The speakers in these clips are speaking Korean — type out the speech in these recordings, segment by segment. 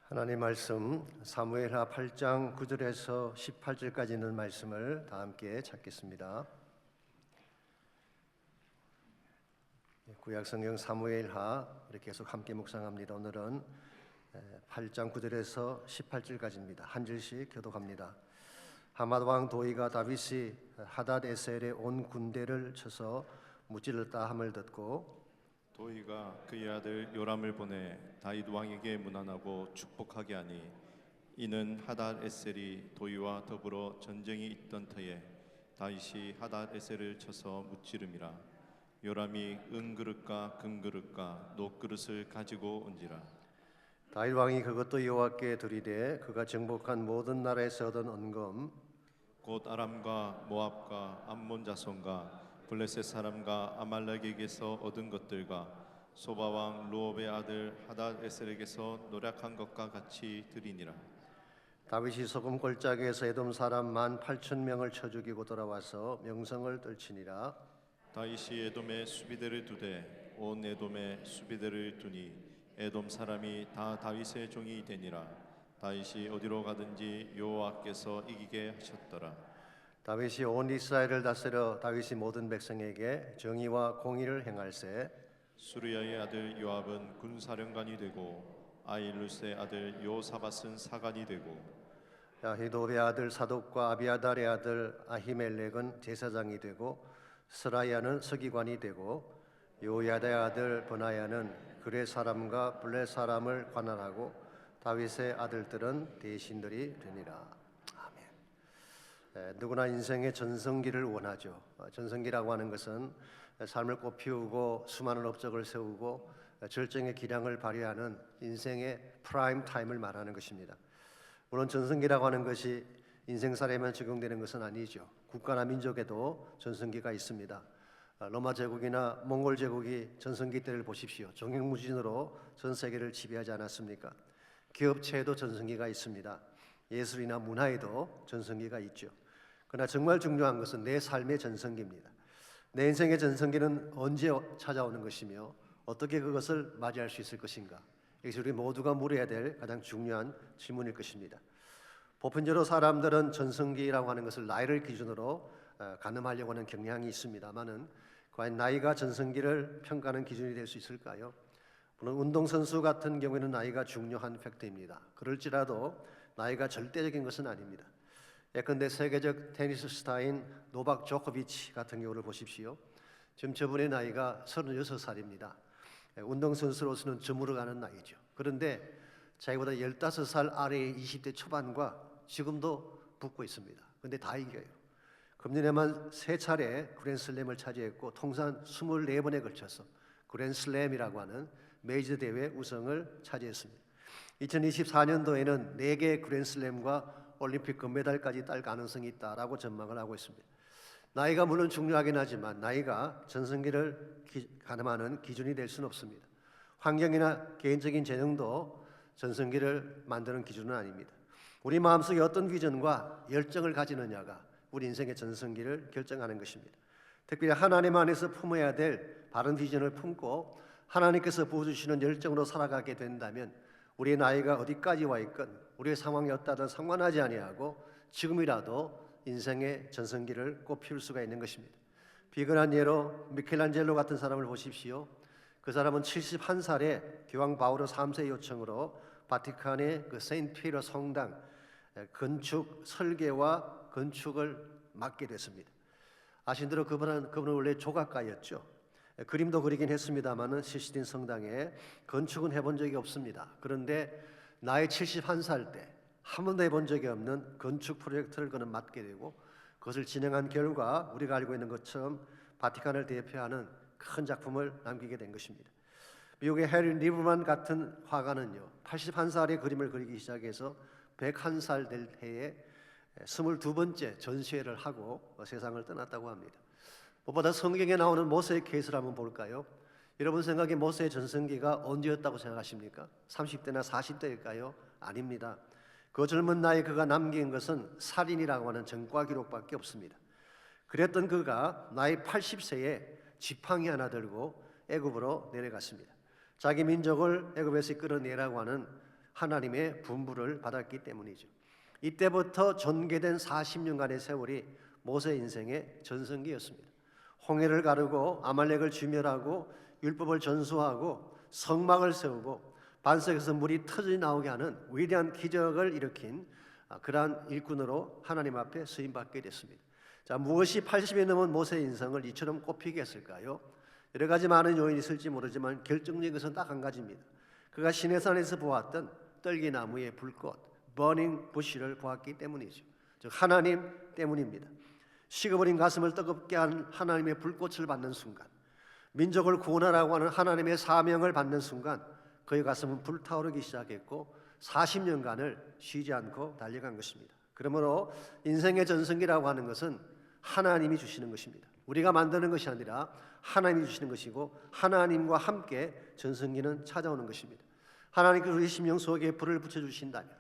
하나님 말씀 사무엘하 8장 9절에서 18절까지 있는 말씀을 다 함께 찾겠습니다. 구약성경 사무엘하 이렇게 계속 함께 묵상합니다. 오늘은 8장 9절에서 18절까지입니다. 한 절씩 교독합니다. 하맛 왕 도이가 다윗이 하닷에셀의 온 군대를 쳐서 무찔렀다 함을 듣고 도이가 그의 아들 요람을 보내 다윗 왕에게 문안하고 축복하게 하니 이는 하닷에셀이 도이와 더불어 전쟁이 있던 터에 다윗이 하닷에셀을 쳐서 무찌름이라. 요람이 은그릇과 금그릇과 녹그릇을 가지고 온지라. 다윗 왕이 그것도 여호와께 드리되 그가 정복한 모든 나라에서 얻은 언금 곧 아람과 모압과 암몬 자손과 블레셋 사람과 아말렉에게서 얻은 것들과 소바 왕 루옵의 아들 하닷에셀에게서 노력한 것과 같이 드리니라. 다윗이 소금 골짜기에서 에돔 사람 18,000명을 쳐 죽이고 돌아와서 명성을 떨치니라. 다윗이 에돔에 수비대를 두되 온 에돔에 수비대를 두니 에돔 사람이 다 다윗의 종이 되니라. 다윗이 어디로 가든지 여호와께서 이기게 하셨더라. 다윗이 온 이스라엘을 다스려 다윗이 모든 백성에게 정의와 공의를 행할세. 수르야의 아들 요압은 군사령관이 되고 아일루스의 아들 요사밧은 사관이 되고 야히도의 아들 사독과 아비아달의 아들 아히멜렉은 제사장이 되고 스라야는 서기관이 되고 요야다의 아들 버나야는 그레 사람과 블레 사람을 관할하고 다윗의 아들들은 대신들이 되니라. 누구나 인생의 전성기를 원하죠. 전성기라고 하는 것은 삶을 꽃피우고 수많은 업적을 세우고 절정의 기량을 발휘하는 인생의 프라임 타임을 말하는 것입니다. 물론 전성기라고 하는 것이 인생사례만 적용되는 것은 아니죠. 국가나 민족에도 전성기가 있습니다. 로마 제국이나 몽골 제국이 전성기 때를 보십시오. 종횡무진으로 전 세계를 지배하지 않았습니까? 기업체에도 전성기가 있습니다. 예술이나 문화에도 전성기가 있죠. 그러나 정말 중요한 것은 내 삶의 전성기입니다. 내 인생의 전성기는 언제 찾아오는 것이며 어떻게 그것을 맞이할 수 있을 것인가? 이것이 우리 모두가 물어야 될 가장 중요한 질문일 것입니다. 보편적으로 사람들은 전성기라고 하는 것을 나이를 기준으로 가늠하려고 하는 경향이 있습니다만은 과연 나이가 전성기를 평가하는 기준이 될 수 있을까요? 물론 운동선수 같은 경우에는 나이가 중요한 팩터입니다. 그럴지라도 나이가 절대적인 것은 아닙니다. 예컨대 세계적 테니스 스타인 노박 조코비치 같은 경우를 보십시오. 지금 저분의 나이가 36살입니다. 운동선수로서는 저물어가는 나이죠. 그런데 자기보다 15살 아래의 20대 초반과 지금도 붙고 있습니다. 그런데 다 이겨요. 금년에만 3차례 그랜슬램을 차지했고 통산 24번에 걸쳐서 그랜슬램이라고 하는 메이저 대회 우승을 차지했습니다. 2024년도에는 4개의 그랜슬램과 올림픽 금메달까지 딸 가능성이 있다라고 전망을 하고 있습니다. 나이가 물론 중요하긴 하지만 나이가 전성기를 가늠하는 기준이 될 수는 없습니다. 환경이나 개인적인 재능도 전성기를 만드는 기준은 아닙니다. 우리 마음속에 어떤 비전과 열정을 가지느냐가 우리 인생의 전성기를 결정하는 것입니다. 특별히 하나님 안에서 품어야 될 바른 비전을 품고 하나님께서 부어주시는 열정으로 살아가게 된다면 우리의 나이가 어디까지 와 있건 우리의 상황이 어떠하든 상관하지 아니하고 지금이라도 인생의 전성기를 꽃피울 수가 있는 것입니다. 비근한 예로 미켈란젤로 같은 사람을 보십시오. 그 사람은 71살에 교황 바오로 3세 요청으로 바티칸의 그 세인트 피터 성당 건축 설계와 건축을 맡게 됐습니다. 아신 대로 그분은 원래 조각가였죠. 그림도 그리긴 했습니다마는 시스틴 성당에 건축은 해본 적이 없습니다. 그런데 나이 71살 때 한 번도 해본 적이 없는 건축 프로젝트를 그는 맡게 되고 그것을 진행한 결과 우리가 알고 있는 것처럼 바티칸을 대표하는 큰 작품을 남기게 된 것입니다. 미국의 해리 리브만 같은 화가는요 81살에 그림을 그리기 시작해서 101살 될 해에 22번째 전시회를 하고 세상을 떠났다고 합니다. 무엇보다 성경에 나오는 모세의 케이스를 한번 볼까요? 여러분 생각에 모세의 전성기가 언제였다고 생각하십니까? 30대나 40대일까요? 아닙니다. 그 젊은 나이에 그가 남긴 것은 살인이라고 하는 전과 기록밖에 없습니다. 그랬던 그가 나이 80세에 지팡이 하나 들고 애굽으로 내려갔습니다. 자기 민족을 애굽에서 끌어내라고 하는 하나님의 분부를 받았기 때문이죠. 이때부터 전개된 40년간의 세월이 모세 인생의 전성기였습니다. 홍해를 가르고 아말렉을 주멸하고 율법을 전수하고 성막을 세우고 반석에서 물이 터져 나오게 하는 위대한 기적을 일으킨 그러한 일꾼으로 하나님 앞에 쓰임받게 됐습니다. 자, 무엇이 80이 넘은 모세의 인생을 이처럼 꼽히게 했을까요? 여러 가지 많은 요인이 있을지 모르지만 결정적인 것은 딱 한 가지입니다. 그가 시내산에서 보았던 떨기나무의 불꽃, 버닝 부시를 보았기 때문이죠. 즉 하나님 때문입니다. 식어버린 가슴을 뜨겁게 한 하나님의 불꽃을 받는 순간, 민족을 구원하라고 하는 하나님의 사명을 받는 순간 그의 가슴은 불타오르기 시작했고 40년간을 쉬지 않고 달려간 것입니다. 그러므로 인생의 전성기라고 하는 것은 하나님이 주시는 것입니다. 우리가 만드는 것이 아니라 하나님이 주시는 것이고 하나님과 함께 전성기는 찾아오는 것입니다. 하나님께서 우리 심령 속에 불을 붙여주신다면,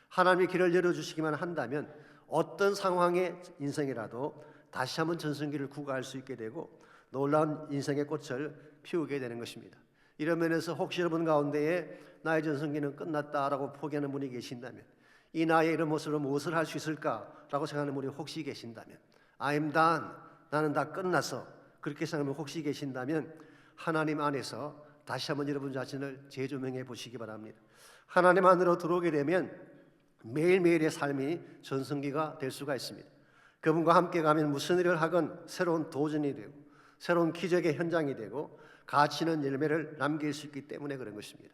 하나님의 길을 열어주시기만 한다면 어떤 상황의 인생이라도 다시 한번 전성기를 구가할 수 있게 되고 놀라운 인생의 꽃을 피우게 되는 것입니다. 이런 면에서 혹시 여러분 가운데에 나의 전성기는 끝났다라고 포기하는 분이 계신다면, 이 나의 이런 모습으로 무엇을 할 수 있을까라고 생각하는 분이 혹시 계신다면, I'm done, 나는 다 끝났어, 그렇게 생각하는 분 혹시 계신다면 하나님 안에서 다시 한번 여러분 자신을 재조명해 보시기 바랍니다. 하나님 안으로 들어오게 되면 매일매일의 삶이 전성기가 될 수가 있습니다. 그분과 함께 가면 무슨 일을 하건 새로운 도전이 되고 새로운 기적의 현장이 되고 가치 있는 열매를 남길 수 있기 때문에 그런 것입니다.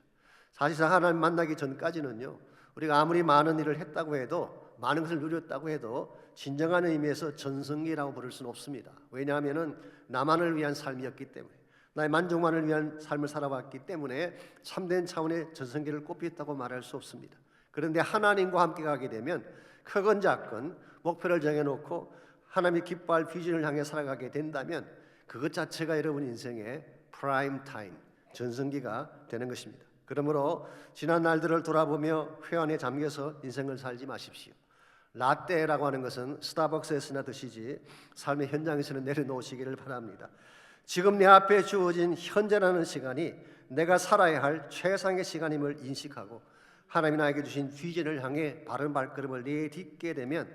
사실상 하나님 만나기 전까지는요, 우리가 아무리 많은 일을 했다고 해도, 많은 것을 누렸다고 해도 진정한 의미에서 전성기라고 부를 수는 없습니다. 왜냐하면 나만을 위한 삶이었기 때문에, 나의 만족만을 위한 삶을 살아왔기 때문에 참된 차원의 전성기를 꼽혔다고 말할 수 없습니다. 그런데 하나님과 함께 가게 되면 크건 작건 목표를 정해놓고 하나님이 기뻐할 비전을 향해 살아가게 된다면 그것 자체가 여러분 인생의 프라임 타임, 전성기가 되는 것입니다. 그러므로 지난 날들을 돌아보며 회한에 잠겨서 인생을 살지 마십시오. 라떼라고 하는 것은 스타벅스에서나 드시지 삶의 현장에서는 내려놓으시기를 바랍니다. 지금 내 앞에 주어진 현재라는 시간이 내가 살아야 할 최상의 시간임을 인식하고 하나님이 나에게 주신 비전을 향해 바른 발걸음을 내딛게 되면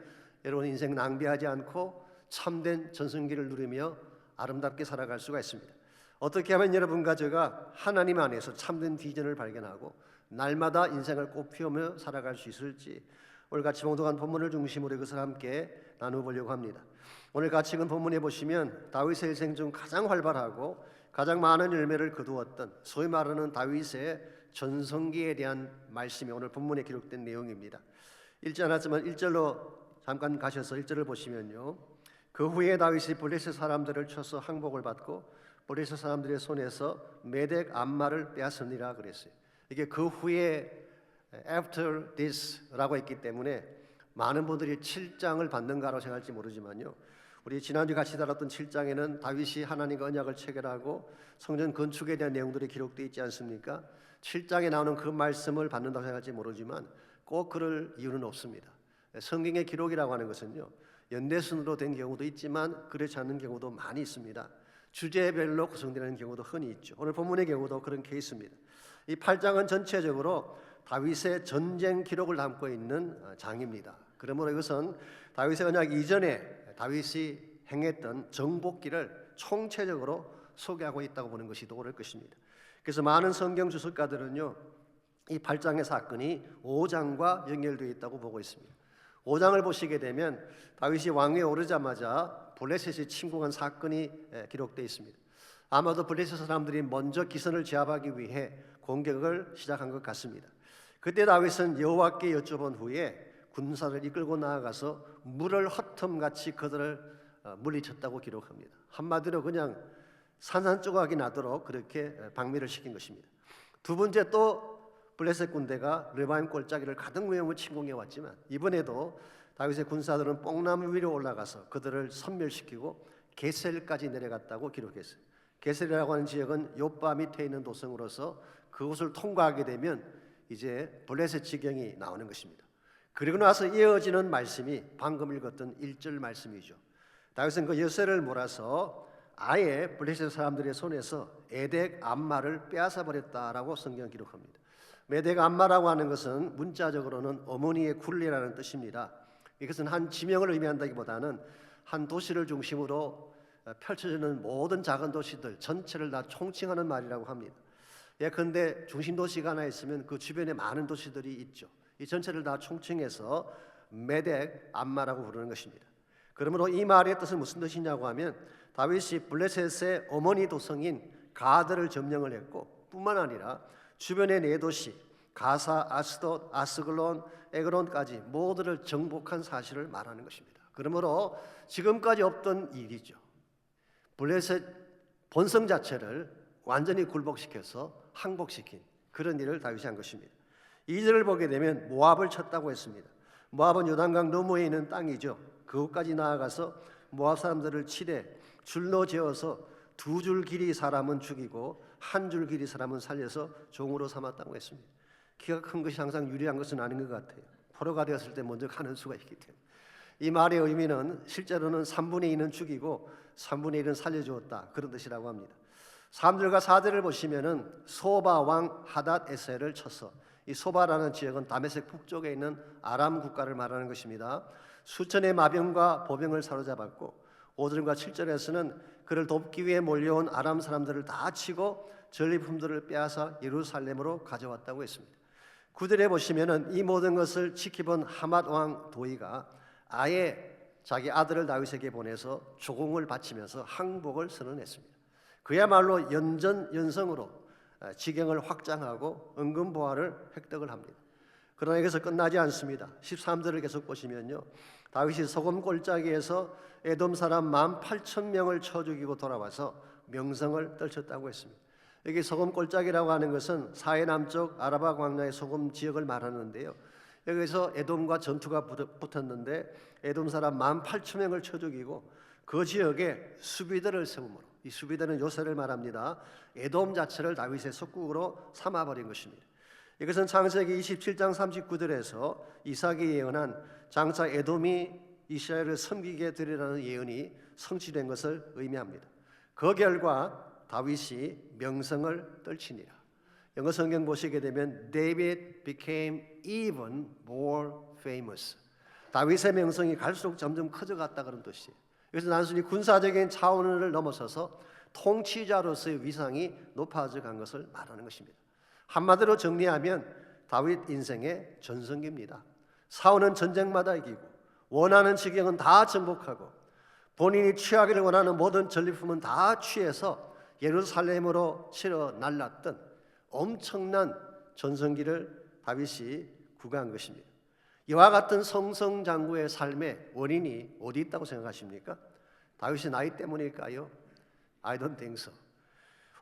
여러분 인생 낭비하지 않고 참된 전성기를 누리며 아름답게 살아갈 수가 있습니다. 어떻게 하면 여러분과 제가 하나님 안에서 참된 비전을 발견하고 날마다 인생을 꽃피우며 살아갈 수 있을지 오늘 같이 봉독한 본문을 중심으로 이것을 함께 나눠보려고 합니다. 오늘 같이 읽은 본문에 보시면 다윗의 일생 중 가장 활발하고 가장 많은 열매를 거두었던 소위 말하는 다윗의 전성기에 대한 말씀이 오늘 본문에 기록된 내용입니다. 읽지 않았지만 1절로 잠깐 가셔서 1절을 보시면요, 그 후에 다윗이 블레셋 사람들을 쳐서 항복을 받고 블레셋 사람들의 손에서 메덱 암마를 빼앗으니라 그랬어요. 이게 그 후에 after this라고 했기 때문에 많은 분들이 7장을 받는가라고 생각할지 모르지만요, 우리 지난주 같이 다뤘던 7장에는 다윗이 하나님과 언약을 체결하고 성전 건축에 대한 내용들이 기록되어 있지 않습니까? 7장에 나오는 그 말씀을 받는다고 생각할지 모르지만 꼭 그럴 이유는 없습니다. 성경의 기록이라고 하는 것은요, 연대순으로 된 경우도 있지만 그렇지 않은 경우도 많이 있습니다. 주제별로 구성되는 경우도 흔히 있죠. 오늘 본문의 경우도 그런 케이스입니다. 이 8장은 전체적으로 다윗의 전쟁 기록을 담고 있는 장입니다. 그러므로 이것은 다윗의 언약 이전에 다윗이 행했던 정복기를 총체적으로 소개하고 있다고 보는 것이 더 옳을 것입니다. 그래서 많은 성경 주석가들은요, 이 8장의 사건이 5장과 연결되어 있다고 보고 있습니다. 5장을 보시게 되면 다윗이 왕위에 오르자마자 블레셋이 침공한 사건이 기록되어 있습니다. 아마도 블레셋 사람들이 먼저 기선을 제압하기 위해 공격을 시작한 것 같습니다. 그때 다윗은 여호와께 여쭤본 후에 군사를 이끌고 나아가서 물을 헛텀같이 그들을 물리쳤다고 기록합니다. 한마디로 그냥 산산조각이 나도록 그렇게 방미를 시킨 것입니다. 두 번째 또 블레셋 군대가 르바임 골짜기를 가득 메우며 침공해 왔지만 이번에도 다윗의 군사들은 뽕나무 위로 올라가서 그들을 섬멸시키고 게셀까지 내려갔다고 기록했어요. 게셀이라고 하는 지역은 요바 밑에 있는 도성으로서 그곳을 통과하게 되면 이제 블레셋 지경이 나오는 것입니다. 그리고 나서 이어지는 말씀이 방금 읽었던 1절 말씀이죠. 다윗은 그 여세를 몰아서 아예 블레셋 사람들의 손에서 에덱 암마를 빼앗아 버렸다라고 성경 기록합니다. 메덱 암마라고 하는 것은 문자적으로는 어머니의 굴레라는 뜻입니다. 이것은 한 지명을 의미한다기보다는 한 도시를 중심으로 펼쳐지는 모든 작은 도시들 전체를 다 총칭하는 말이라고 합니다. 예컨대 중심 도시가 하나 있으면 그 주변에 많은 도시들이 있죠. 이 전체를 다 총칭해서 메덱 암마라고 부르는 것입니다. 그러므로 이 말의 뜻은 무슨 뜻이냐고 하면 다윗이 블레셋의 어머니 도성인 가드를 점령을 했고 뿐만 아니라 주변의 네 도시 가사, 아스돗, 아스글론, 에그론까지 모두를 정복한 사실을 말하는 것입니다. 그러므로 지금까지 없던 일이죠. 블레셋 본성 자체를 완전히 굴복시켜서 항복시킨 그런 일을 다윗이 한 것입니다. 2절을 보게 되면 모압을 쳤다고 했습니다. 모압은 요단강 너머에 있는 땅이죠. 그곳까지 나아가서 모압 사람들을 치되 줄로 재어서 2줄 길이 사람은 죽이고 1줄 길이 사람은 살려서 종으로 삼았다고 했습니다. 키가 큰 것이 항상 유리한 것은 아닌 것 같아요. 포로가 되었을 때 먼저 가는 수가 있기 때문에. 이 말의 의미는 실제로는 3분의 2는 죽이고 3분의 1은 살려주었다 그런 뜻이라고 합니다. 3절과 4절을 보시면은 소바 왕 하닷 에셀을 쳐서, 이 소바라는 지역은 다메섹 북쪽에 있는 아람 국가를 말하는 것입니다. 수천의 마병과 보병을 사로잡았고 5절과 7절에서는 그를 돕기 위해 몰려온 아람 사람들을 다 치고 전리품들을 빼앗아 예루살렘으로 가져왔다고 했습니다. 9절에 보시면은 이 모든 것을 지켜본 하맛 왕 도이가 아예 자기 아들을 다윗에게 보내서 조공을 바치면서 항복을 선언했습니다. 그야말로 연전연성으로 지경을 확장하고 은근보화를 획득을 합니다. 그러나 여기서 끝나지 않습니다. 13절을 계속 보시면요, 다윗이 소금 골짜기에서 에돔 사람 18,000명을 쳐 죽이고 돌아와서 명성을 떨쳤다고 했습니다. 여기 소금 골짜기라고 하는 것은 사해 남쪽 아라바 광야의 소금 지역을 말하는데요, 여기서 에돔과 전투가 붙었는데 에돔 사람 18,000명을 쳐 죽이고 그 지역에 수비대를 세우므로, 이 수비대는 요새를 말합니다, 에돔 자체를 다윗의 속국으로 삼아버린 것입니다. 이것은 창세기 27장 39절에서 이삭이 예언한 장차 에돔이 이스라엘을 섬기게 되리라는 예언이 성취된 것을 의미합니다. 그 결과 다윗이 명성을 떨치니라. 영어 성경 보시게 되면 David became even more famous. 다윗의 명성이 갈수록 점점 커져갔다 그런 뜻이에요. 그래서 단순히 군사적인 차원을 넘어서서 통치자로서의 위상이 높아져 간 것을 말하는 것입니다. 한마디로 정리하면 다윗 인생의 전성기입니다. 싸우는 전쟁마다 이기고 원하는 지경은 다 정복하고 본인이 취하기를 원하는 모든 전리품은 다 취해서 예루살렘으로 치러 날랐던 엄청난 전성기를 다윗이 구가한 것입니다. 이와 같은 성성장구의 삶의 원인이 어디 있다고 생각하십니까? 다윗의 나이 때문일까요? I don't think so.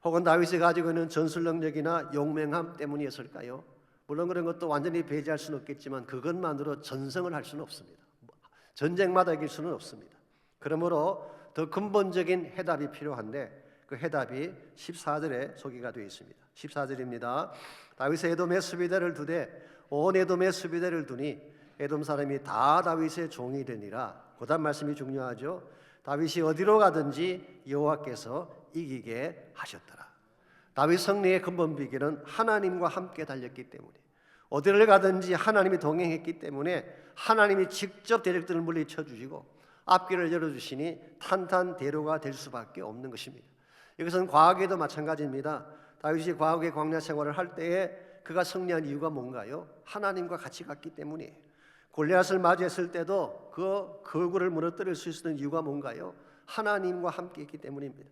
혹은 다윗이 가지고 있는 전술 능력이나 용맹함 때문이었을까요? 물론 그런 것도 완전히 배제할 수는 없겠지만 그것만으로 전성을 할 수는 없습니다. 전쟁마다 이길 수는 없습니다. 그러므로 더 근본적인 해답이 필요한데 그 해답이 14절에 소개가 되어 있습니다. 14절입니다. 다윗의 에돔의 수비대를 두되 온 에돔의 수비대를 두니 에돔 사람이 다 다윗의 종이 되니라. 그다음 말씀이 중요하죠. 다윗이 어디로 가든지 여호와께서 이기게 하셨더라. 다윗 승리의 근본 비결은 하나님과 함께 달렸기 때문에, 어디를 가든지 하나님이 동행했기 때문에 하나님이 직접 대적들을 물리쳐 주시고 앞길을 열어주시니 탄탄대로가 될 수밖에 없는 것입니다. 이것은 과거에도 마찬가지입니다. 다윗이 과거의 광야 생활을 할 때에 그가 승리한 이유가 뭔가요? 하나님과 같이 갔기 때문이에요. 골리앗을 맞이했을 때도 그 거구를 무너뜨릴 수 있었던 이유가 뭔가요? 하나님과 함께 했기 때문입니다.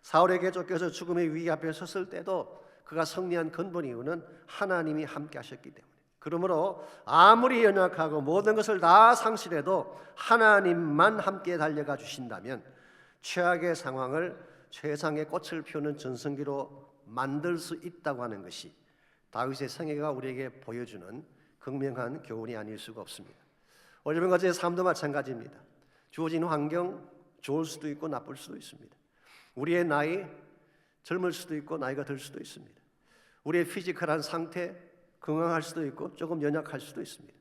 사울에게 쫓겨서 죽음의 위기 앞에 섰을 때도 그가 승리한 근본 이유는 하나님이 함께 하셨기 때문에, 그러므로 아무리 연약하고 모든 것을 다 상실해도 하나님만 함께 달려가 주신다면 최악의 상황을 최상의 꽃을 피우는 전성기로 만들 수 있다고 하는 것이 다윗의 생애가 우리에게 보여주는 극명한 교훈이 아닐 수가 없습니다. 오늘 같은 삶도 마찬가지입니다. 주어진 환경 좋을 수도 있고 나쁠 수도 있습니다. 우리의 나이 젊을 수도 있고 나이가 들 수도 있습니다. 우리의 피지컬한 상태 건강할 수도 있고 조금 연약할 수도 있습니다.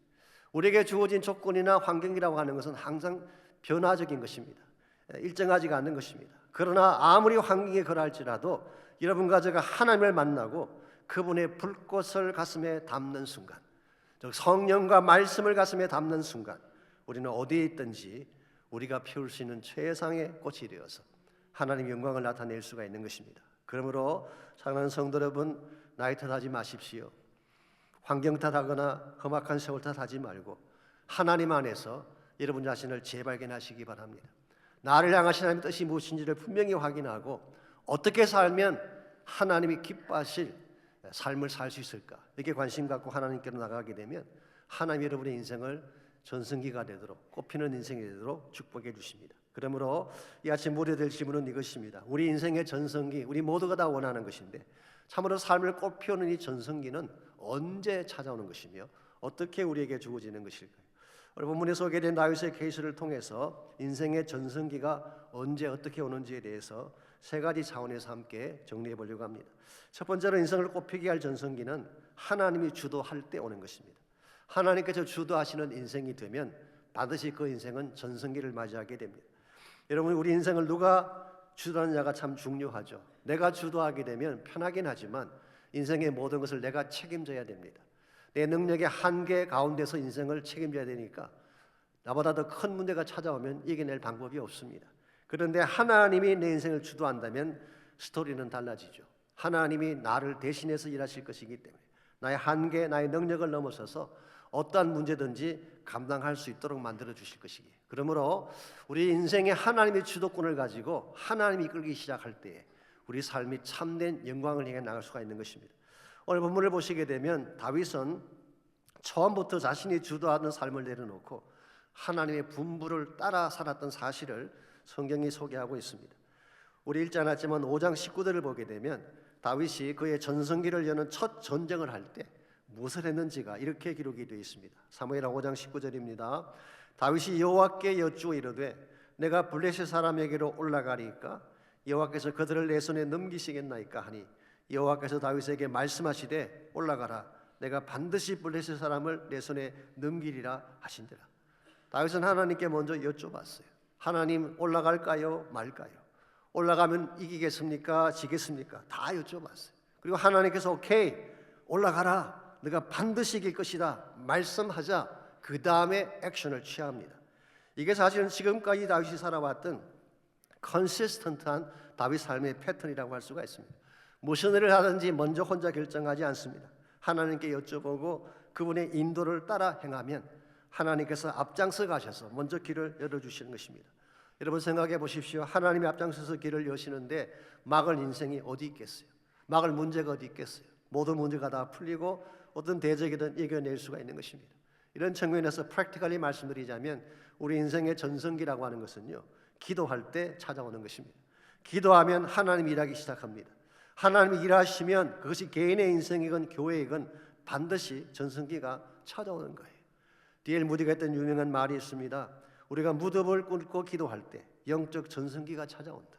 우리에게 주어진 조건이나 환경이라고 하는 것은 항상 변화적인 것입니다. 일정하지가 않는 것입니다. 그러나 아무리 환경에 그러할지라도 여러분과 제가 하나님을 만나고 그분의 불꽃을 가슴에 담는 순간, 즉 성령과 말씀을 가슴에 담는 순간, 우리는 어디에 있든지 우리가 피울 수 있는 최상의 꽃이 되어서 하나님의 영광을 나타낼 수가 있는 것입니다. 그러므로 사랑하는 성도 여러분, 나이 탓하지 마십시오. 환경 탓하거나 험악한 세월 탓하지 말고 하나님 안에서 여러분 자신을 재발견하시기 바랍니다. 나를 향하신 하나님의 뜻이 무엇인지를 분명히 확인하고 어떻게 살면 하나님이 기뻐하실 삶을 살 수 있을까, 이렇게 관심 갖고 하나님께로 나가게 되면 하나님 여러분의 인생을 전성기가 되도록, 꽃피는 인생이 되도록 축복해 주십니다. 그러므로 이 아침 물어야 될 질문은 이것입니다. 우리 인생의 전성기, 우리 모두가 다 원하는 것인데 참으로 삶을 꽃피우는 이 전성기는 언제 찾아오는 것이며 어떻게 우리에게 주어지는 것일까요? 오늘 본문에 소개된 다윗의 케이스를 통해서 인생의 전성기가 언제 어떻게 오는지에 대해서 세 가지 차원에서 함께 정리해 보려고 합니다. 첫 번째로 인생을 꽃피게 할 전성기는 하나님이 주도할 때 오는 것입니다. 하나님께서 주도하시는 인생이 되면 반드시 그 인생은 전성기를 맞이하게 됩니다. 여러분, 우리 인생을 누가 주도하느냐가 참 중요하죠. 내가 주도하게 되면 편하긴 하지만 인생의 모든 것을 내가 책임져야 됩니다. 내 능력의 한계 가운데서 인생을 책임져야 되니까 나보다 더 큰 문제가 찾아오면 이겨낼 방법이 없습니다. 그런데 하나님이 내 인생을 주도한다면 스토리는 달라지죠. 하나님이 나를 대신해서 일하실 것이기 때문에 나의 한계, 나의 능력을 넘어서서 어떠한 문제든지 감당할 수 있도록 만들어 주실 것이기에, 그러므로 우리 인생에 하나님의 주도권을 가지고 하나님이 이끌기 시작할 때에 우리 삶이 참된 영광을 향해 나갈 수가 있는 것입니다. 오늘 본문을 보시게 되면 다윗은 처음부터 자신이 주도하는 삶을 내려놓고 하나님의 분부를 따라 살았던 사실을 성경이 소개하고 있습니다. 우리 읽지 않았지만 5장 19절을 보게 되면 다윗이 그의 전성기를 여는 첫 전쟁을 할 때 무엇을 했는지가 이렇게 기록이 되어 있습니다. 사무엘하 5장 19절입니다. 다윗이 여호와께 여쭈어 이르되 내가 블레셋 사람에게로 올라가리까 여호와께서 그들을 내 손에 넘기시겠나이까 하니 여호와께서 다윗에게 말씀하시되 올라가라 내가 반드시 블레셋 사람을 내 손에 넘기리라 하신대라. 다윗은 하나님께 먼저 여쭤봤어요. 하나님, 올라갈까요 말까요? 올라가면 이기겠습니까 지겠습니까? 다 여쭤봤어요. 그리고 하나님께서 오케이, 올라가라, 네가 반드시 이길 것이다 말씀하자 그 다음에 액션을 취합니다. 이게 사실은 지금까지 다윗이 살아왔던 컨시스턴트한 다윗 삶의 패턴이라고 할 수가 있습니다. 무슨 일을 하든지 먼저 혼자 결정하지 않습니다. 하나님께 여쭤보고 그분의 인도를 따라 행하면 하나님께서 앞장서 가셔서 먼저 길을 열어주시는 것입니다. 여러분 생각해 보십시오. 하나님이 앞장서서 길을 여시는데 막을 인생이 어디 있겠어요? 막을 문제가 어디 있겠어요? 모든 문제가 다 풀리고 어떤 대적이든 이겨낼 수가 있는 것입니다. 이런 측면에서 프랙티컬리 말씀드리자면 우리 인생의 전성기라고 하는 것은요, 기도할 때 찾아오는 것입니다. 기도하면 하나님이 일하기 시작합니다. 하나님이 일하시면 그것이 개인의 인생이건 교회이건 반드시 전성기가 찾아오는 거예요. D.L. 무디가 했던 유명한 말이 있습니다. 우리가 무덤을 꿇고 기도할 때 영적 전성기가 찾아온다.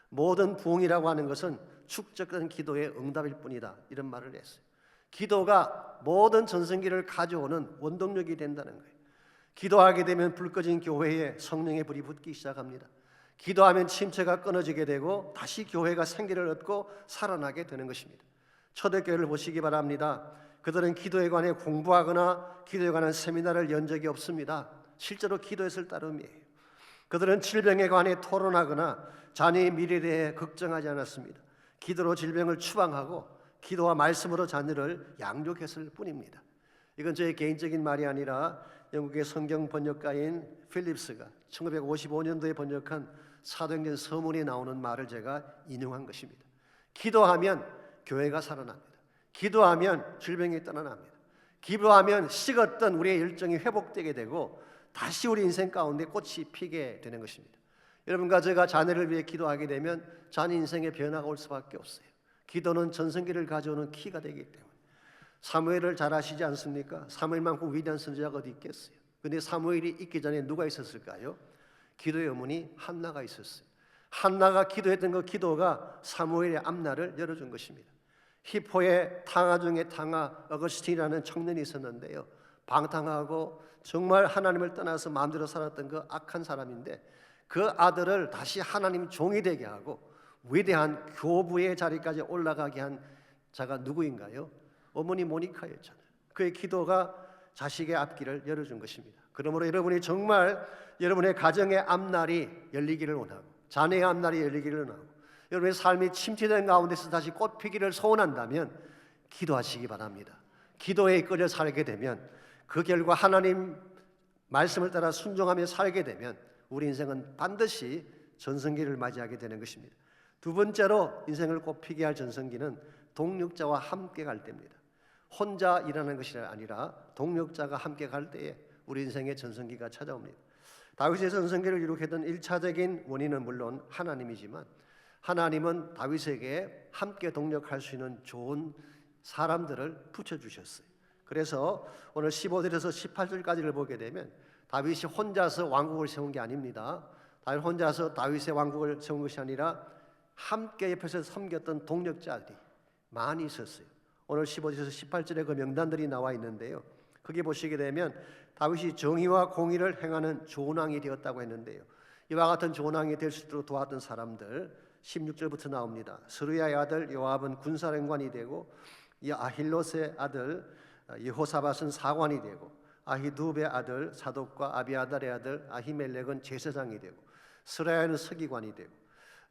모든 부흥이라고 하는 것은 축적된 기도의 응답일 뿐이다, 이런 말을 했어요. 기도가 모든 전성기를 가져오는 원동력이 된다는 거예요. 기도하게 되면 불 꺼진 교회에 성령의 불이 붙기 시작합니다. 기도하면 침체가 끊어지게 되고 다시 교회가 생기를 얻고 살아나게 되는 것입니다. 초대교회를 보시기 바랍니다. 그들은 기도에 관해 공부하거나 기도에 관한 세미나를 연 적이 없습니다. 실제로 기도했을 따름이에요. 그들은 질병에 관해 토론하거나 자녀의 미래에 대해 걱정하지 않았습니다. 기도로 질병을 추방하고 기도와 말씀으로 자녀를 양육했을 뿐입니다. 이건 저의 개인적인 말이 아니라 영국의 성경 번역가인 필립스가 1955년도에 번역한 사도행전 서문에 나오는 말을 제가 인용한 것입니다. 기도하면 교회가 살아납니다. 기도하면 질병이 떠나납니다. 기도하면 식었던 우리의 열정이 회복되게 되고 다시 우리 인생 가운데 꽃이 피게 되는 것입니다. 여러분과 제가 자녀를 위해 기도하게 되면 자녀 인생에 변화가 올 수밖에 없어요. 기도는 전성기를 가져오는 키가 되기 때문에. 사무엘을 잘 아시지 않습니까? 사무엘만큼 위대한 선지자가 어디 있겠어요? 그런데 사무엘이 있기 전에 누가 있었을까요? 기도의 어머니 한나가 있었어요. 한나가 기도했던 그 기도가 사무엘의 앞날을 열어준 것입니다. 히포의 탕아 중에 탕아 어거스틴이라는 청년이 있었는데요, 방탕하고 정말 하나님을 떠나서 마음대로 살았던 그 악한 사람인데 그 아들을 다시 하나님 종이 되게 하고 위대한 교부의 자리까지 올라가게 한 자가 누구인가요? 어머니 모니카였잖아요. 그의 기도가 자식의 앞길을 열어준 것입니다. 그러므로 여러분이 정말 여러분의 가정의 앞날이 열리기를 원하고 자녀의 앞날이 열리기를 원하고 여러분의 삶이 침체된 가운데서 다시 꽃피기를 소원한다면 기도하시기 바랍니다. 기도에 이끌려 살게 되면 그 결과 하나님 말씀을 따라 순종하며 살게 되면 우리 인생은 반드시 전성기를 맞이하게 되는 것입니다. 두 번째로 인생을 꽃피게 할 전성기는 동력자와 함께 갈 때입니다. 혼자 일하는 것이 아니라 동력자가 함께 갈 때에 우리 인생의 전성기가 찾아옵니다. 다윗의 전성기를 이룩했던 1차적인 원인은 물론 하나님이지만 하나님은 다윗에게 함께 동력할 수 있는 좋은 사람들을 붙여주셨어요. 그래서 오늘 15절에서 18절까지를 보게 되면 다윗이 혼자서 왕국을 세운 게 아닙니다. 다윗 혼자서 다윗의 왕국을 세운 것이 아니라 함께 옆에서 섬겼던 동력자들이 많이 있었어요. 오늘 15절에서 18절에 그 명단들이 나와 있는데요. 거기 보시게 되면 다윗이 정의와 공의를 행하는 좋은 왕이 되었다고 했는데요. 이와 같은 좋은 왕이 될 수 있도록 도왔던 사람들 16절부터 나옵니다. 스루야의 아들 요압은 군사령관이 되고 이 아힐롯의 아들 여호사밧은 사관이 되고 아히두베의 아들 사독과 아비아달의 아들 아히멜렉은 제사장이 되고 스라야는 서기관이 되고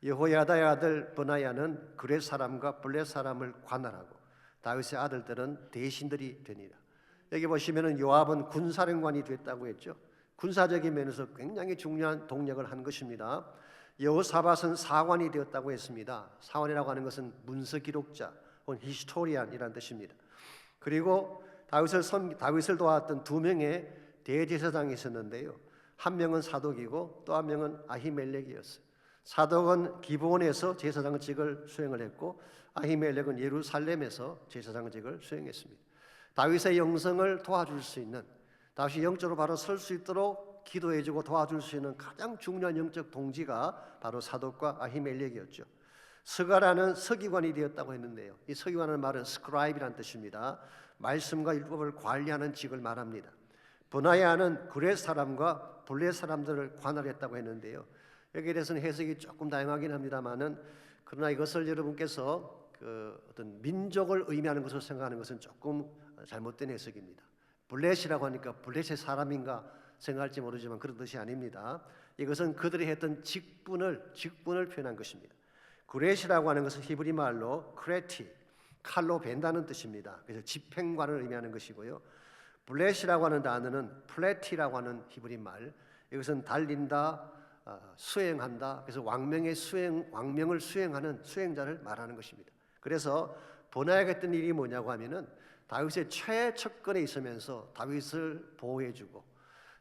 여호야다의 아들 버나야는 그렛 사람과 블렛 사람을 관할하고 다윗의 아들들은 대신들이 되니라. 여기 보시면은 요압은 군사령관이 됐다고 했죠. 군사적인 면에서 굉장히 중요한 동력을 한 것입니다. 여호사밧은 사관이 되었다고 했습니다. 사관이라고 하는 것은 문서 기록자 혹은 히스토리안이라는 뜻입니다. 그리고 다윗을 도왔던 두 명의 대제사장이 있었는데요. 한 명은 사독이고 또 한 명은 아히멜렉이었어요. 사독은 기브온에서 제사장직을 수행을 했고 아히멜렉은 예루살렘에서 제사장직을 수행했습니다. 다윗의 영성을 도와줄 수 있는, 다윗이 영적으로 바로 설 수 있도록 기도해주고 도와줄 수 있는 가장 중요한 영적 동지가 바로 사독과 아히멜렉이었죠. 스가라는 서기관이 되었다고 했는데요. 이 서기관은 말은 스크라이브라는 뜻입니다. 말씀과 율법을 관리하는 직을 말합니다. 브나야는 그렛 사람과 블렛 사람들을 관할했다고 했는데요. 여기에 대해서는 해석이 조금 다양하긴 합니다만은 그러나 이것을 여러분께서 어떤 민족을 의미하는 것으로 생각하는 것은 조금 잘못된 해석입니다. 블렛이라고 하니까 블렛의 사람인가 생각할지 모르지만 그런 뜻이 아닙니다. 이것은 그들이 했던 직분을 표현한 것입니다. 그렛이라고 하는 것은 히브리 말로 크레티, 칼로 벤다는 뜻입니다. 그래서 집행관을 의미하는 것이고요. 블렛이라고 하는 단어는 플레티라고 하는 히브리 말, 이것은 달린다, 수행한다. 그래서 왕명을 수행하는 수행자를 말하는 것입니다. 그래서 보나야가 했던 일이 뭐냐고 하면은 다윗의 최측근에 있으면서 다윗을 보호해주고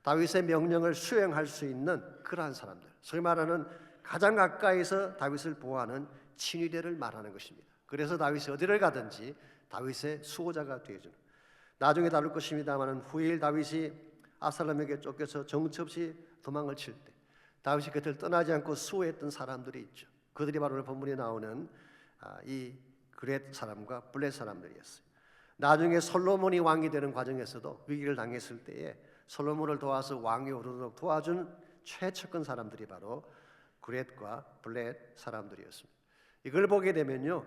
다윗의 명령을 수행할 수 있는 그러한 사람들, 소위 말하는 가장 가까이서 다윗을 보호하는 친위대를 말하는 것입니다. 그래서 다윗이 어디를 가든지 다윗의 수호자가 되어주는. 나중에 다룰 것입니다만 후일 다윗이 압살롬에게 쫓겨서 정처 없이 도망을 칠 때 다윗이 그들을 떠나지 않고 수호했던 사람들이 있죠. 그들이 바로 오늘 본문에 나오는 이 그렛 사람과 블렛 사람들이었어요. 나중에 솔로몬이 왕이 되는 과정에서도 위기를 당했을 때에 솔로몬을 도와서 왕이 오르도록 도와준 최측근 사람들이 바로 그렛과 블렛 사람들이었습니다. 이걸 보게 되면요,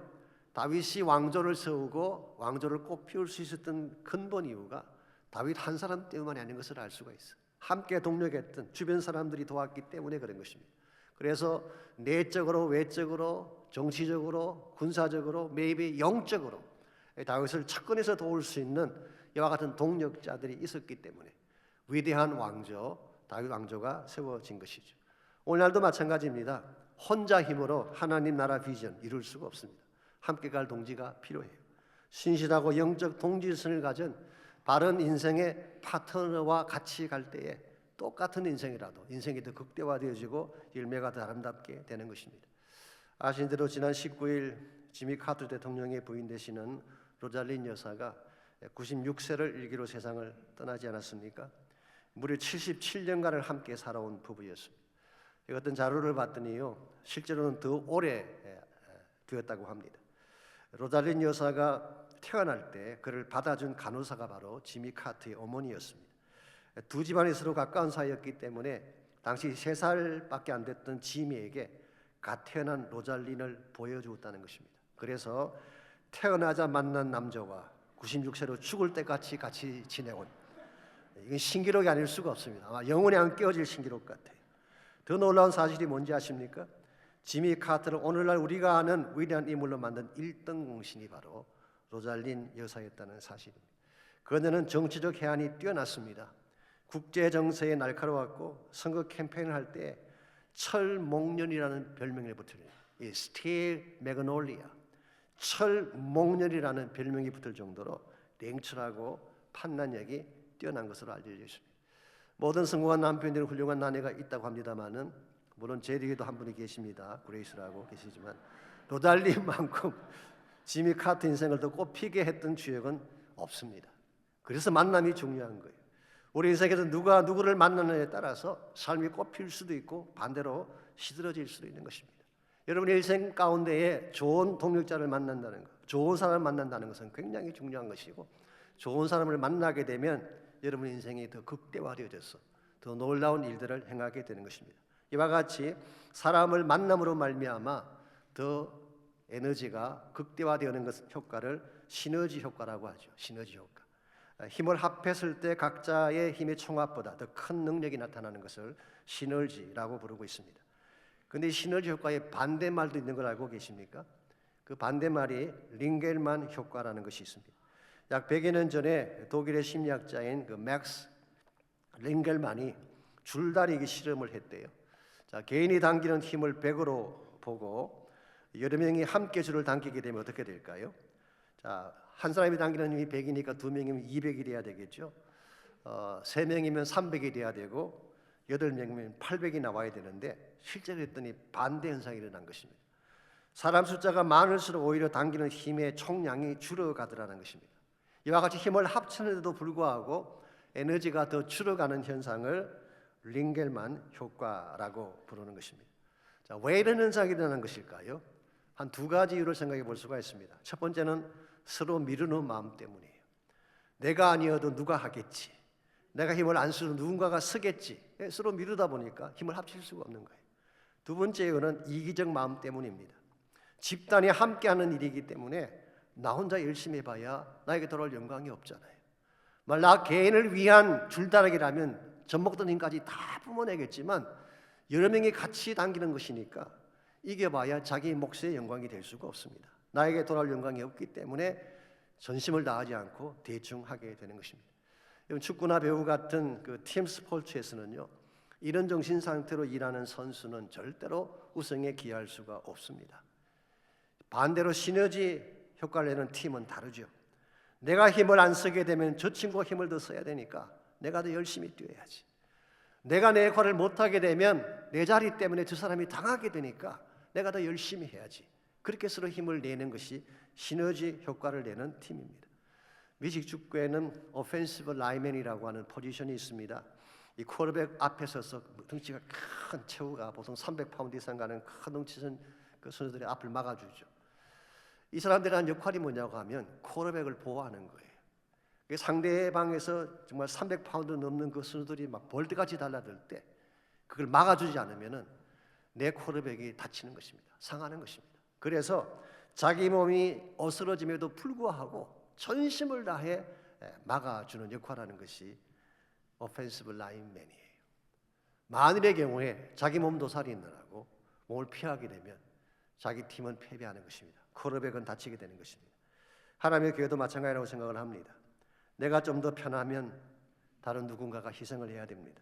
다윗이 왕조를 세우고 왕조를 꽃피울 수 있었던 근본 이유가 다윗 한 사람 때문만이 아닌 것을 알 수가 있어요. 함께 동력했던 주변 사람들이 도왔기 때문에 그런 것입니다. 그래서 내적으로, 외적으로, 정치적으로, 군사적으로, 매입이 영적으로 다윗을 측근에서 도울 수 있는 이와 같은 동력자들이 있었기 때문에 위대한 왕조, 다윗 왕조가 세워진 것이죠. 오늘날도 마찬가지입니다. 혼자 힘으로 하나님 나라 비전 이룰 수가 없습니다. 함께 갈 동지가 필요해요. 신실하고 영적 동질성을 가진 바른 인생의 파트너와 같이 갈 때에 똑같은 인생이라도 인생이 더 극대화되어지고 열매가 더 아름답게 되는 것입니다. 아신 대로 지난 19일 지미 카터 대통령의 부인 되시는 로잘린 여사가 96세를 일기로 세상을 떠나지 않았습니까? 무려 77년간을 함께 살아온 부부였습니다. 어떤 자료를 봤더니요, 실제로는 더 오래 되었다고 합니다. 로잘린 여사가 태어날 때 그를 받아준 간호사가 바로 지미 카트의 어머니였습니다. 두 집안이 서로 가까운 사이였기 때문에 당시 3살밖에 안 됐던 지미에게 갓 태어난 로잘린을 보여주었다는 것입니다. 그래서 태어나자 만난 남자와 96세로 죽을 때까지 같이 지내온, 이건 신기록이 아닐 수가 없습니다. 아마 영원히 안 깨어질 신기록 같아요. 더 놀라운 사실이 뭔지 아십니까? 지미 카터를 오늘날 우리가 아는 위대한 인물로 만든 1등 공신이 바로 로잘린 여사였다는 사실입니다. 그녀는 정치적 해안이 뛰어났습니다. 국제 정세에 날카로웠고 선거 캠페인을 할 때 철목련이라는 별명을 붙여요. 이 스틸 매그놀리아, 철목련이라는 별명이 붙을 정도로 냉철하고 판단력이 뛰어난 것으로 알려져 있습니다. 모든 성공한 남편들은 훌륭한 아내가 있다고 합니다만은, 물론 제 뒤에도 한 분이 계십니다. 그레이스라고 계시지만 로잘린만큼 지미 카터 인생을 더 꽃피게 했던 주역은 없습니다. 그래서 만남이 중요한 거예요. 우리 인생에서 누가 누구를 만나느냐에 따라서 삶이 꽃필 수도 있고 반대로 시들어질 수도 있는 것입니다. 여러분의 일생 가운데에 좋은 동력자를 만난다는 것, 좋은 사람을 만난다는 것은 굉장히 중요한 것이고, 좋은 사람을 만나게 되면 여러분 인생이 더 극대화되어져서 더 놀라운 일들을 행하게 되는 것입니다. 이와 같이 사람을 만남으로 말미암아 더 에너지가 극대화되는 것, 효과를 시너지 효과라고 하죠. 시너지 효과. 힘을 합했을 때 각자의 힘의 총합보다 더 큰 능력이 나타나는 것을 시너지라고 부르고 있습니다. 그런데 시너지 효과의 반대말도 있는 걸 알고 계십니까? 그 반대말이 링겔만 효과라는 것이 있습니다. 약 100여 년 전에 독일의 심리학자인 그 맥스 링겔만이 줄다리기 실험을 했대요. 자, 개인이 당기는 힘을 100으로 보고 여러 명이 함께 줄을 당기게 되면 어떻게 될까요? 자, 한 사람이 당기는 힘이 100이니까 두 명이면 200이 돼야 되겠죠. 세 명이면 300이 돼야 되고 8명이면 800이 나와야 되는데, 실제로 했더니 반대 현상이 일어난 것입니다. 사람 숫자가 많을수록 오히려 당기는 힘의 총량이 줄어가더라는 것입니다. 이와 같이 힘을 합치는데도 불구하고 에너지가 더 줄어가는 현상을 링겔만 효과라고 부르는 것입니다. 자, 왜 이런 현상이 일어나는 것일까요? 한 두 가지 이유를 생각해 볼 수가 있습니다. 첫 번째는 서로 미루는 마음 때문이에요. 내가 아니어도 누가 하겠지, 내가 힘을 안 쓰면 누군가가 쓰겠지, 서로 미루다 보니까 힘을 합칠 수가 없는 거예요. 두 번째 이유는 이기적 마음 때문입니다. 집단이 함께하는 일이기 때문에 나 혼자 열심히 해봐야 나에게 돌아올 영광이 없잖아요. 나 개인을 위한 줄다리기라면 젖먹던 힘까지 다 뿜어내겠지만 여러 명이 같이 당기는 것이니까 이겨봐야 자기 몫의 영광이 될 수가 없습니다. 나에게 돌아올 영광이 없기 때문에 전심을 다하지 않고 대충 하게 되는 것입니다. 축구나 배구 같은 그 팀 스포츠에서는요, 이런 정신 상태로 일하는 선수는 절대로 우승에 기여할 수가 없습니다. 반대로 시너지 효과를 내는 팀은 다르죠. 내가 힘을 안 쓰게 되면 저 친구가 힘을 더 써야 되니까 내가 더 열심히 뛰어야지. 내가 내 역할을 못하게 되면 내 자리 때문에 저 사람이 당하게 되니까 내가 더 열심히 해야지. 그렇게 서로 힘을 내는 것이 시너지 효과를 내는 팀입니다. 미식 축구에는 오펜시브 라인맨이라고 하는 포지션이 있습니다. 이 쿼터백 앞에 서서 덩치가 큰 체구가 보통 300파운드 이상 가는 큰 덩치선 그 선수들의 앞을 막아주죠. 이 사람들의 한 역할이 뭐냐고 하면 쿼터백을 보호하는 거예요. 상대방에서 정말 300파운드 넘는 그 선수들이 막 벌떼같이 달라들 때 그걸 막아주지 않으면은 내 쿼터백이 다치는 것입니다. 상하는 것입니다. 그래서 자기 몸이 어스러짐에도 불구하고 전심을 다해 막아주는 역할하는 것이 오펜시브 라인맨이에요. 만일의 경우에 자기 몸도 살이 나라고 몸을 피하게 되면 자기 팀은 패배하는 것입니다. 쿼터백은 다치게 되는 것입니다. 하나님의 교회도 마찬가지라고 생각을 합니다. 내가 좀 더 편하면 다른 누군가가 희생을 해야 됩니다.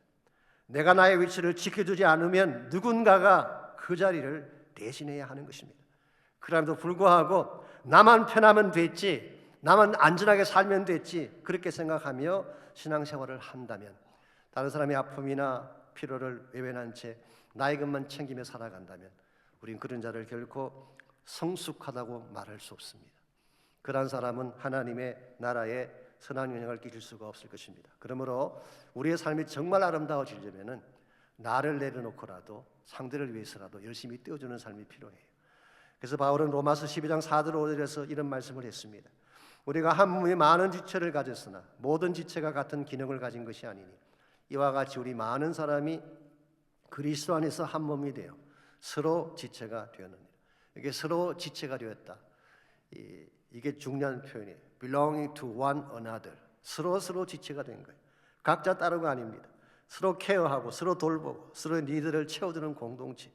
내가 나의 위치를 지켜주지 않으면 누군가가 그 자리를 대신해야 하는 것입니다. 그럼에도 불구하고 나만 편하면 됐지, 나만 안전하게 살면 됐지, 그렇게 생각하며 신앙생활을 한다면 다른 사람의 아픔이나 피로를 외면한 채 나의 것만 챙기며 살아간다면 우린 그런 자를 결코 성숙하다고 말할 수 없습니다. 그러한 사람은 하나님의 나라에 선한 영향을 끼칠 수가 없을 것입니다. 그러므로 우리의 삶이 정말 아름다워지려면 나를 내려놓고라도 상대를 위해서라도 열심히 뛰어주는 삶이 필요해요. 그래서 바울은 로마서 12장 4절 5절에서 이런 말씀을 했습니다. 우리가 한 몸에 많은 지체를 가졌으나 모든 지체가 같은 기능을 가진 것이 아니니 이와 같이 우리 많은 사람이 그리스도 안에서 한 몸이 되어 서로 지체가 되었느니라. 이게 서로 지체가 되었다. 이게 중요한 표현이에요. belonging to one another. 서로 지체가 된 거예요. 각자 따로가 아닙니다. 서로 케어하고 서로 돌보고 서로의 니드를 채워주는 공동체.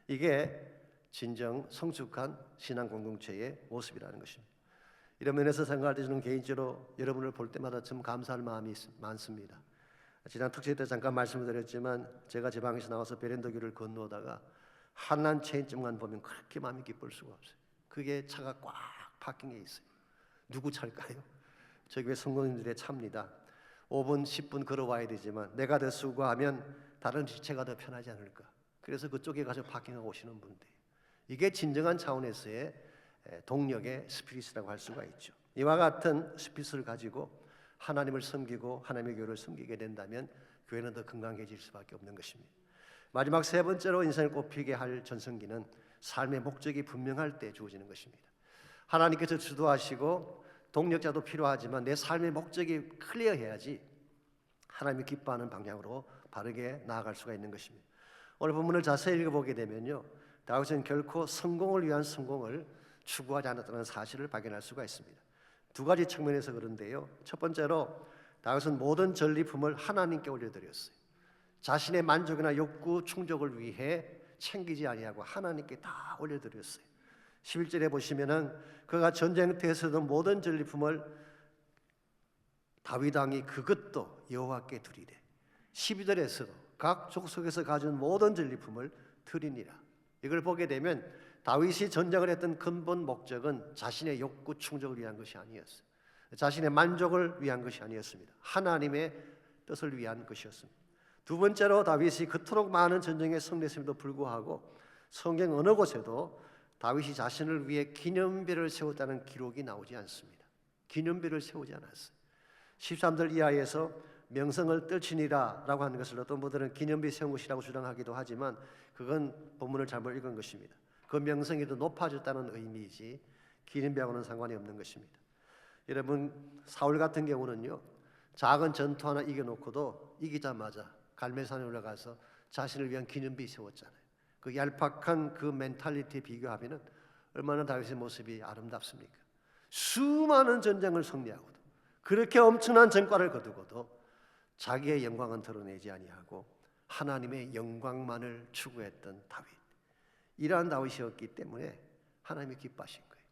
이게 진정 성숙한 신앙 공동체의 모습이라는 것입니다. 이런 면에서 생각할 때 저는 개인적으로 여러분을 볼 때마다 참 감사할 마음이 많습니다. 지난 특세 때 잠깐 말씀을 드렸지만 제가 제 방에서 나와서 베란다길을 건너다가 한란 체인점만 보면 그렇게 마음이 기쁠 수가 없어요. 그게 차가 꽉 파킹해 있어요. 누구 차일까요? 저기 왜 성도님들의 차입니다. 5분 10분 걸어와야 되지만 내가 더 수고하면 다른 지체가 더 편하지 않을까. 그래서 그쪽에 가서 파킹하고 오시는 분들, 이게 진정한 차원에서의 동력의 스피릿이라고 할 수가 있죠. 이와 같은 스피릿을 가지고 하나님을 섬기고 하나님의 교회를 섬기게 된다면 교회는 더 건강해질 수밖에 없는 것입니다. 마지막 세 번째로 인생을 꽃피게 할 전성기는 삶의 목적이 분명할 때 주어지는 것입니다. 하나님께서 주도하시고 동력자도 필요하지만 내 삶의 목적이 클리어해야지 하나님이 기뻐하는 방향으로 바르게 나아갈 수가 있는 것입니다. 오늘 본문을 자세히 읽어보게 되면요, 다윗은 결코 성공을 위한 성공을 추구하지 않았다는 사실을 발견할 수가 있습니다. 두 가지 측면에서 그런데요, 첫 번째로 다윗은 모든 전리품을 하나님께 올려드렸어요. 자신의 만족이나 욕구 충족을 위해 챙기지 아니하고 하나님께 다 올려드렸어요. 11절에 보시면은 그가 전쟁터에서도 모든 전리품을 다윗 왕이 그것도 여호와께 드리되, 12절에서도 각 족속에서 가진 모든 전리품을 드리니라. 이걸 보게 되면 다윗이 전쟁을 했던 근본 목적은 자신의 욕구 충족을 위한 것이 아니었어요. 자신의 만족을 위한 것이 아니었습니다. 하나님의 뜻을 위한 것이었습니다. 두 번째로 다윗이 그토록 많은 전쟁에 승리했음에도 불구하고 성경 어느 곳에도 다윗이 자신을 위해 기념비를 세웠다는 기록이 나오지 않습니다. 기념비를 세우지 않았어요. 13절 이하에서 명성을 떨치니라 라고 하는 것을 어떤 분들은 기념비 세운 것이라고 주장하기도 하지만 그건 본문을 잘못 읽은 것입니다. 그 명성이 더 높아졌다는 의미이지 기념비하고는 상관이 없는 것입니다. 여러분, 사울 같은 경우는요, 작은 전투 하나 이겨놓고도 이기자마자 갈멜산에 올라가서 자신을 위한 기념비 세웠잖아요. 그 얄팍한 그 멘탈리티에 비교하면 얼마나 다윗의 모습이 아름답습니까? 수많은 전쟁을 승리하고도 그렇게 엄청난 전과를 거두고도 자기의 영광은 드러내지 아니하고 하나님의 영광만을 추구했던 다윗, 이러한 다윗이었기 때문에 하나님이 기뻐하신 거예요.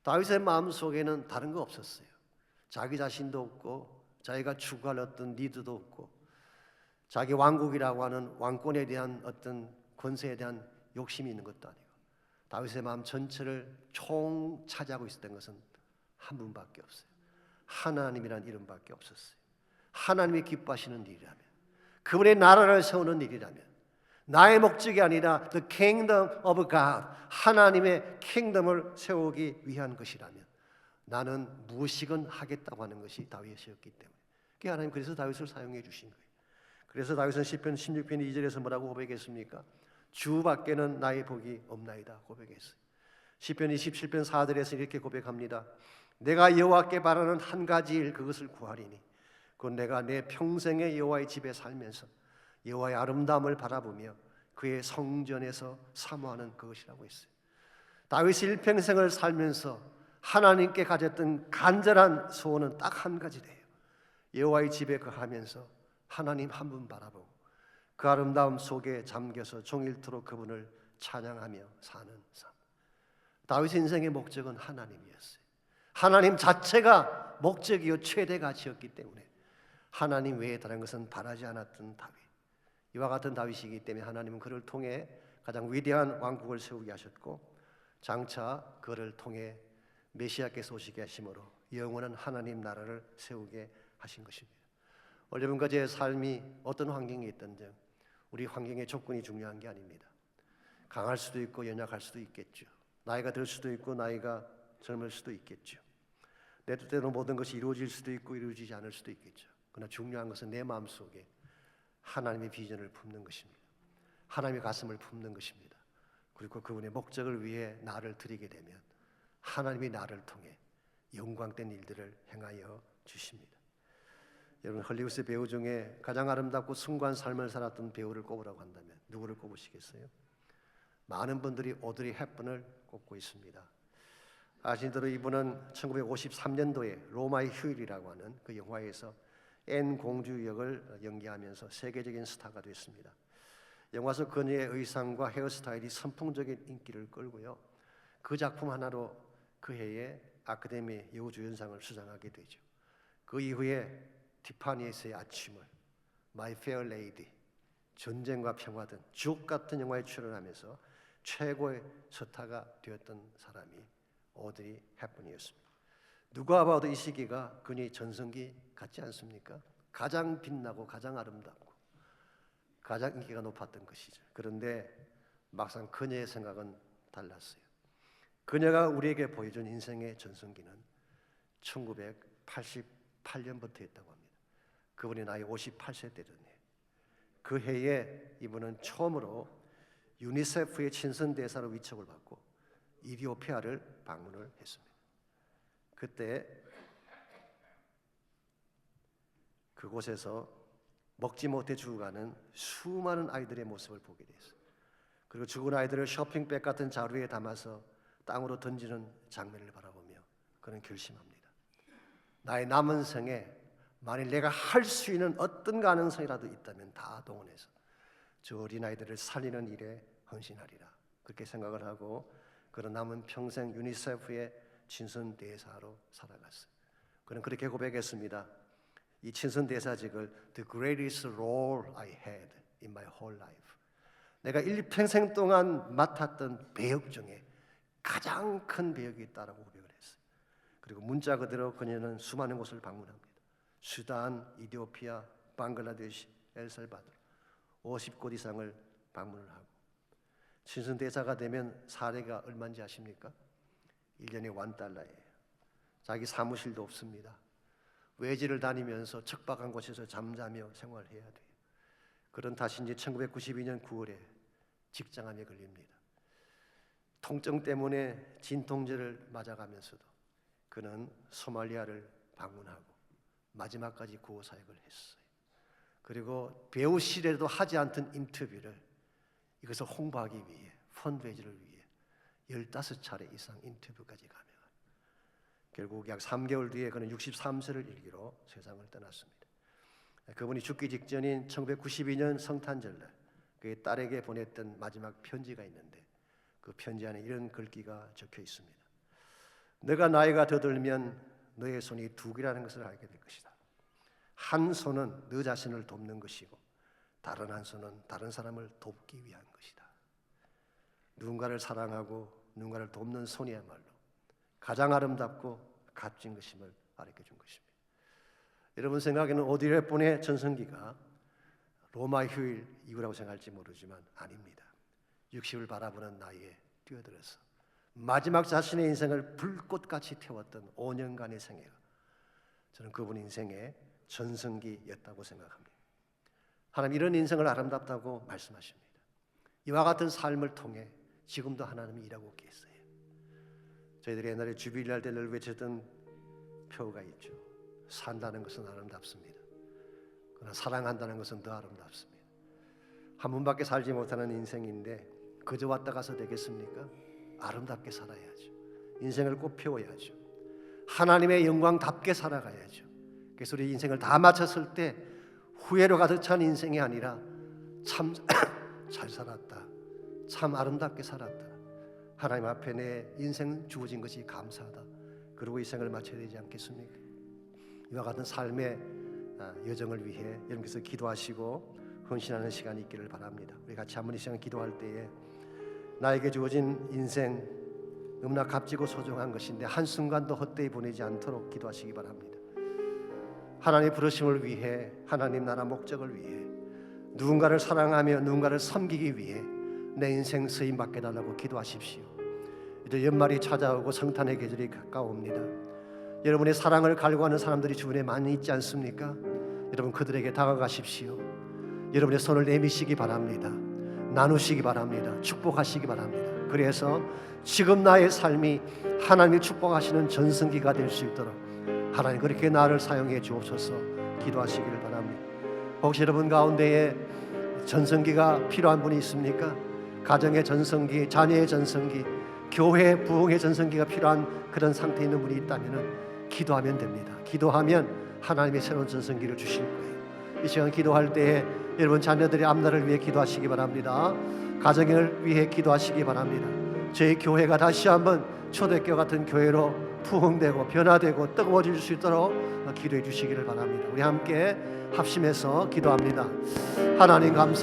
다윗의 마음속에는 다른 거 없었어요. 자기 자신도 없고 자기가 추구할 어떤 니드도 없고 자기 왕국이라고 하는 왕권에 대한 어떤 권세에 대한 욕심이 있는 것도 아니고 다윗의 마음 전체를 총 차지하고 있었던 것은 한 분밖에 없어요. 하나님이란 이름밖에 없었어요. 하나님이 기뻐하시는 일이라면, 그분의 나라를 세우는 일이라면, 나의 목적이 아니라 the kingdom of God, 하나님의 킹덤을 세우기 위한 것이라면 나는 무엇이건 하겠다고 하는 것이 다윗이었기 때문에 하나님 그래서 다윗을 사용해 주신 거예요. 그래서 다윗은 시편 16편 2절에서 뭐라고 고백했습니까? 주밖에는 나의 복이 없나이다 고백했어요. 시편 27편 4절에서 이렇게 고백합니다. 내가 여호와께 바라는 한 가지 일, 그것을 구하리니 그건 내가 내 평생의 여호와의 집에 살면서 여호와의 아름다움을 바라보며 그의 성전에서 사모하는 그것이라고 했어요. 다윗이 일평생을 살면서 하나님께 가졌던 간절한 소원은 딱 한 가지래요. 여호와의 집에 거하면서 하나님 한 분 바라보고 그 아름다움 속에 잠겨서 종일토록 그분을 찬양하며 사는 삶. 다윗의 인생의 목적은 하나님이었어요. 하나님 자체가 목적이요 최대 가치였기 때문에 하나님 외에 다른 것은 바라지 않았던 다윗. 이와 같은 다윗이기 때문에 하나님은 그를 통해 가장 위대한 왕국을 세우게 하셨고 장차 그를 통해 메시아께서 오시게 하심으로 영원한 하나님 나라를 세우게 하신 것입니다. 여러분과 제 삶이 어떤 환경에 있든지 우리 환경의 조건이 중요한 게 아닙니다. 강할 수도 있고 연약할 수도 있겠죠. 나이가 들 수도 있고 나이가 젊을 수도 있겠죠. 내 뜻대로 모든 것이 이루어질 수도 있고 이루어지지 않을 수도 있겠죠. 그러나 중요한 것은 내 마음속에 하나님의 비전을 품는 것입니다. 하나님의 가슴을 품는 것입니다. 그리고 그분의 목적을 위해 나를 드리게 되면 하나님이 나를 통해 영광된 일들을 행하여 주십니다. 여러분, 헐리우드 배우 중에 가장 아름답고 숭고한 삶을 살았던 배우를 꼽으라고 한다면 누구를 꼽으시겠어요? 많은 분들이 오드리 헵번을 꼽고 있습니다. 아신 대로 이분은 1953년도에 로마의 휴일이라고 하는 그 영화에서 앤 공주 역을 연기하면서 세계적인 스타가 됐습니다. 영화 속 그녀의 의상과 헤어스타일이 선풍적인 인기를 끌고요. 그 작품 하나로 그 해에 아카데미 여우주연상을 수상하게 되죠. 그 이후에 티파니에서의 아침을, 마이 페어 레이디, 전쟁과 평화 등 주옥 같은 영화에 출연하면서 최고의 스타가 되었던 사람이 오드리 헵번이었습니다. 누가 봐도 이 시기가 그녀의 전성기 같지 않습니까? 가장 빛나고 가장 아름답고 가장 인기가 높았던 것이죠. 그런데 막상 그녀의 생각은 달랐어요. 그녀가 우리에게 보여준 인생의 전성기는 1988년부터였다고 합니다. 그분이 나이 58세 때던 해. 그 해에 이분은 처음으로 유니세프의 친선 대사로 위촉을 받고 이디오피아를 방문을 했습니다. 그때 그곳에서 먹지 못해 죽어가는 수많은 아이들의 모습을 보게 됐어요. 그리고 죽은 아이들을 쇼핑백 같은 자루에 담아서 땅으로 던지는 장면을 바라보며 그는 결심합니다. 나의 남은 생에 만일 내가 할 수 있는 어떤 가능성이라도 있다면 다 동원해서 저 어린아이들을 살리는 일에 헌신하리라. 그렇게 생각을 하고 그런 남은 평생 유니세프의 친선 대사로 살아갔어요. 그는 그렇게 고백했습니다. 이 친선 대사직을 The greatest role I had in my whole life. 내가 일평생 동안 맡았던 배역 중에 가장 큰 배역이 있다라고 고백을 했어요. 그리고 문자 그대로 그녀는 수많은 곳을 방문합니다. 수단, 이디오피아, 방글라데시, 엘살바도르 50곳 이상을 방문을 하고 친선 대사가 되면 사례가 얼마인지 아십니까? 1년에 $1예요. 자기 사무실도 없습니다. 외지를 다니면서 척박한 곳에서 잠자며 생활해야 돼요. 그런 탓인지 1992년 9월에 직장암에 걸립니다. 통증 때문에 진통제를 맞아가면서도 그는 소말리아를 방문하고 마지막까지 구호 사역을 했어요. 그리고 배우실에도 하지 않던 인터뷰를 이것을 홍보하기 위해 펀드레이즈를 위해 15차례 이상 인터뷰까지 가능합니다. 결국 약 3개월 뒤에 그는 63세를 일기로 세상을 떠났습니다. 그분이 죽기 직전인 1992년 성탄절날 그의 딸에게 보냈던 마지막 편지가 있는데 그 편지 안에 이런 글귀가 적혀 있습니다. 너가 나이가 더 들면 너의 손이 두 개라는 것을 알게 될 것이다. 한 손은 너 자신을 돕는 것이고 다른 한 손은 다른 사람을 돕기 위한 것이다. 누군가를 사랑하고 누군가를 돕는 손이야말로 가장 아름답고 값진 것임을 가르쳐준 것입니다. 여러분 생각에는 오드리 헵번의 전성기가 로마 휴일 이후라고 생각할지 모르지만 아닙니다. 60을 바라보는 나이에 뛰어들어서 마지막 자신의 인생을 불꽃같이 태웠던 5년간의 생애가 저는 그분 인생의 전성기였다고 생각합니다. 하나님 이런 인생을 아름답다고 말씀하십니다. 이와 같은 삶을 통해 지금도 하나님이 일하고 계세요. 저희들이 옛날에 주빌날 때 늘 외쳤던 표가 있죠. 산다는 것은 아름답습니다. 그러나 사랑한다는 것은 더 아름답습니다. 한 번밖에 살지 못하는 인생인데 그저 왔다 가서 되겠습니까? 아름답게 살아야죠. 인생을 꽃 피워야죠. 하나님의 영광답게 살아가야죠. 그래서 우리 인생을 다 마쳤을 때 후회로 가득 찬 인생이 아니라 참 잘 살았다, 참 아름답게 살았다, 하나님 앞에 내 인생 주어진 것이 감사하다, 그리고 이 생을 마쳐야 되지 않겠습니까? 이와 같은 삶의 여정을 위해 여러분께서 기도하시고 헌신하는 시간이 있기를 바랍니다. 우리 같이 한번 이 시간 기도할 때에 나에게 주어진 인생 너무나 값지고 소중한 것인데 한순간도 헛되이 보내지 않도록 기도하시기 바랍니다. 하나님의 부르심을 위해, 하나님 나라 목적을 위해, 누군가를 사랑하며 누군가를 섬기기 위해 내 인생 쓰임 받게 달라고 기도하십시오. 이제 연말이 찾아오고 성탄의 계절이 가까웁니다. 여러분의 사랑을 갈구하는 사람들이 주변에 많이 있지 않습니까? 여러분 그들에게 다가가십시오. 여러분의 손을 내미시기 바랍니다. 나누시기 바랍니다. 축복하시기 바랍니다. 그래서 지금 나의 삶이 하나님이 축복하시는 전성기가 될 수 있도록 하나님 그렇게 나를 사용해 주옵소서. 기도하시기를 바랍니다. 혹시 여러분 가운데에 전성기가 필요한 분이 있습니까? 가정의 전성기, 자녀의 전성기, 교회 부흥의 전성기가 필요한 그런 상태에 있는 분이 있다면 기도하면 됩니다. 기도하면 하나님의 새로운 전성기를 주실 거예요. 이 시간 기도할 때에 여러분 자녀들의 앞날을 위해 기도하시기 바랍니다. 가정을 위해 기도하시기 바랍니다. 저희 교회가 다시 한번 초대교 같은 교회로 부흥되고 변화되고 뜨거워질 수 있도록 기도해 주시기를 바랍니다. 우리 함께 합심해서 기도합니다. 하나님 감사합니다.